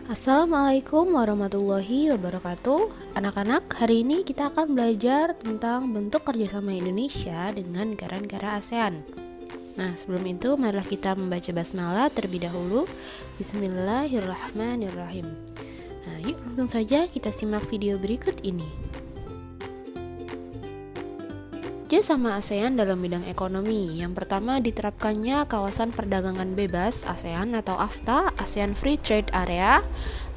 Assalamualaikum warahmatullahi wabarakatuh. Anak-anak, hari ini kita akan belajar tentang bentuk kerjasama Indonesia dengan negara-negara ASEAN. Nah, sebelum itu marilah kita membaca basmalah terlebih dahulu. Bismillahirrahmanirrahim. Nah, yuk langsung saja kita simak video berikut ini. Kerjasama ASEAN dalam bidang ekonomi. Yang pertama, diterapkannya kawasan perdagangan bebas ASEAN atau AFTA, ASEAN Free Trade Area.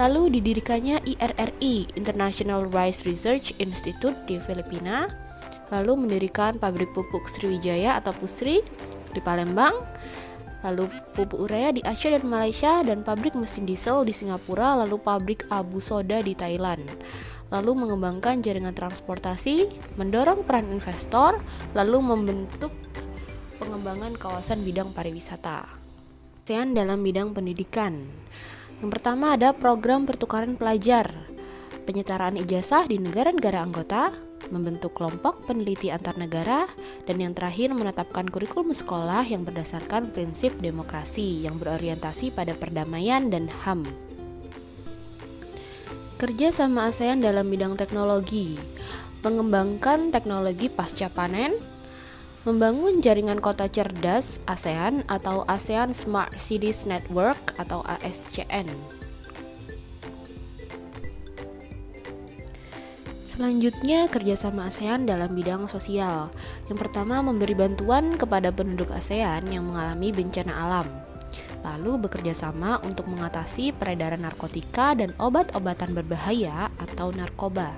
Lalu didirikannya IRRI, International Rice Research Institute di Filipina. Lalu mendirikan pabrik pupuk Sriwijaya atau PUSRI di Palembang. Lalu pupuk urea di Aceh dan Malaysia, dan pabrik mesin diesel di Singapura. Lalu pabrik Abu Soda di Thailand. Lalu mengembangkan jaringan transportasi, mendorong peran investor, lalu membentuk pengembangan kawasan bidang pariwisata. ASEAN dalam bidang pendidikan. Yang pertama ada program pertukaran pelajar, penyetaraan ijazah di negara-negara anggota, membentuk kelompok peneliti antar negara, dan yang terakhir menetapkan kurikulum sekolah yang berdasarkan prinsip demokrasi yang berorientasi pada perdamaian dan HAM. Kerja sama ASEAN dalam bidang teknologi, mengembangkan teknologi pasca panen, membangun jaringan kota cerdas ASEAN atau ASEAN Smart Cities Network atau ASCN. Selanjutnya, kerjasama ASEAN dalam bidang sosial. Yang pertama, memberi bantuan kepada penduduk ASEAN yang mengalami bencana alam. Lalu bekerja sama untuk mengatasi peredaran narkotika dan obat-obatan berbahaya atau narkoba.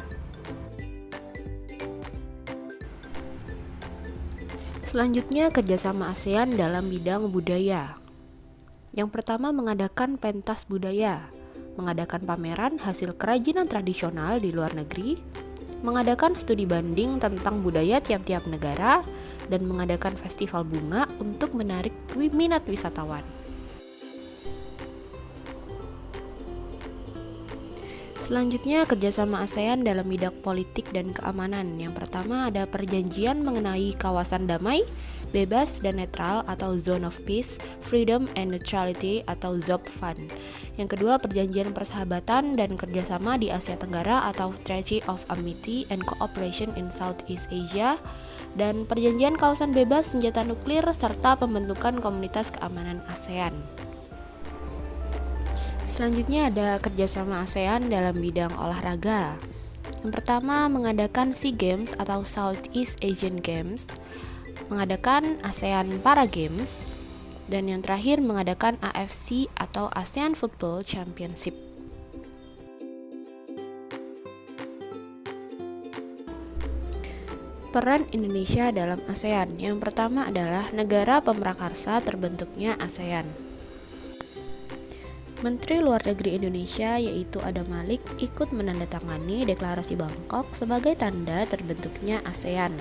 Selanjutnya, kerjasama ASEAN dalam bidang budaya. Yang pertama, mengadakan pentas budaya, mengadakan pameran hasil kerajinan tradisional di luar negeri, mengadakan studi banding tentang budaya tiap-tiap negara, dan mengadakan festival bunga untuk menarik minat wisatawan. Selanjutnya, kerjasama ASEAN dalam bidang politik dan keamanan. Yang pertama ada perjanjian mengenai kawasan damai, bebas dan netral atau Zone of Peace, Freedom and Neutrality atau ZOPFAN. Yang kedua, perjanjian persahabatan dan kerjasama di Asia Tenggara atau Treaty of Amity and Cooperation in Southeast Asia, dan perjanjian kawasan bebas senjata nuklir serta pembentukan komunitas keamanan ASEAN. Selanjutnya ada kerjasama ASEAN dalam bidang olahraga. Yang pertama, mengadakan SEA Games atau Southeast Asian Games, mengadakan ASEAN Para Games, dan yang terakhir mengadakan AFC atau ASEAN Football Championship. Peran Indonesia dalam ASEAN. Yang pertama adalah negara pemrakarsa terbentuknya ASEAN. Menteri Luar Negeri Indonesia yaitu Adam Malik ikut menandatangani Deklarasi Bangkok sebagai tanda terbentuknya ASEAN.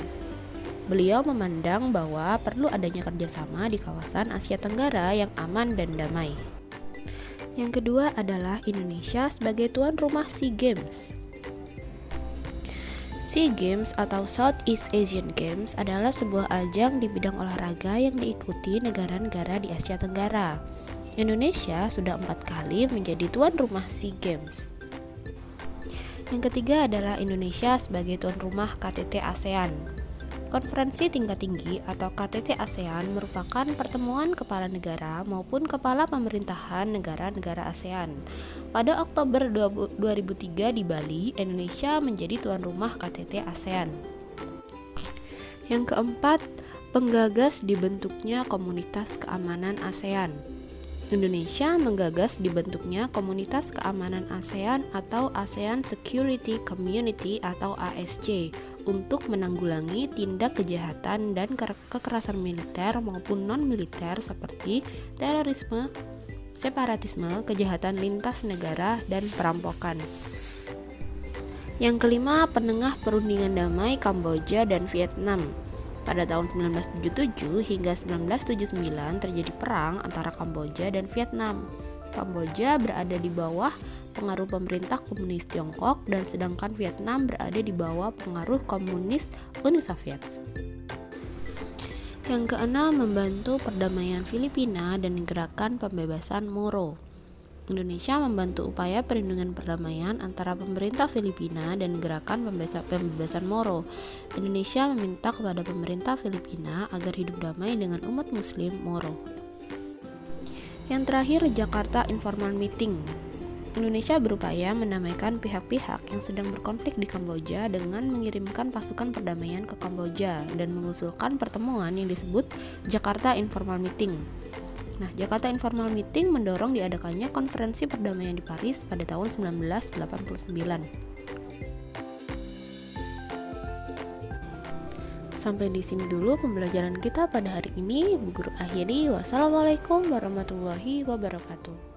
Beliau memandang bahwa perlu adanya kerjasama di kawasan Asia Tenggara yang aman dan damai. Yang kedua adalah Indonesia sebagai tuan rumah SEA Games. SEA Games atau Southeast Asian Games adalah sebuah ajang di bidang olahraga yang diikuti negara-negara di Asia Tenggara. Indonesia sudah 4 kali menjadi tuan rumah SEA Games. Yang ketiga adalah Indonesia sebagai tuan rumah KTT ASEAN. Konferensi tingkat tinggi atau KTT ASEAN merupakan pertemuan kepala negara maupun kepala pemerintahan negara-negara ASEAN. Pada Oktober 2003 di Bali, Indonesia menjadi tuan rumah KTT ASEAN. Yang keempat, penggagas dibentuknya Komunitas Keamanan ASEAN. Indonesia menggagas dibentuknya Komunitas Keamanan ASEAN atau ASEAN Security Community atau ASC untuk menanggulangi tindak kejahatan dan kekerasan militer maupun non-militer seperti terorisme, separatisme, kejahatan lintas negara, dan perampokan. Yang kelima, penengah perundingan damai Kamboja dan Vietnam. Pada tahun 1977 hingga 1979 terjadi perang antara Kamboja dan Vietnam. Kamboja berada di bawah pengaruh pemerintah komunis Tiongkok dan sedangkan Vietnam berada di bawah pengaruh komunis Uni Soviet. Yang keenam, membantu perdamaian Filipina dan gerakan pembebasan Moro. Indonesia membantu upaya perlindungan perdamaian antara pemerintah Filipina dan gerakan pembebasan Moro. Indonesia meminta kepada pemerintah Filipina agar hidup damai dengan umat Muslim Moro. Yang terakhir, Jakarta Informal Meeting. Indonesia berupaya mendamaikan pihak-pihak yang sedang berkonflik di Kamboja dengan mengirimkan pasukan perdamaian ke Kamboja dan mengusulkan pertemuan yang disebut Jakarta Informal Meeting. Nah, Jakarta Informal Meeting mendorong diadakannya konferensi perdamaian di Paris pada tahun 1989. Sampai di sini dulu pembelajaran kita pada hari ini. Bu Guru akhiri. Wassalamualaikum warahmatullahi wabarakatuh.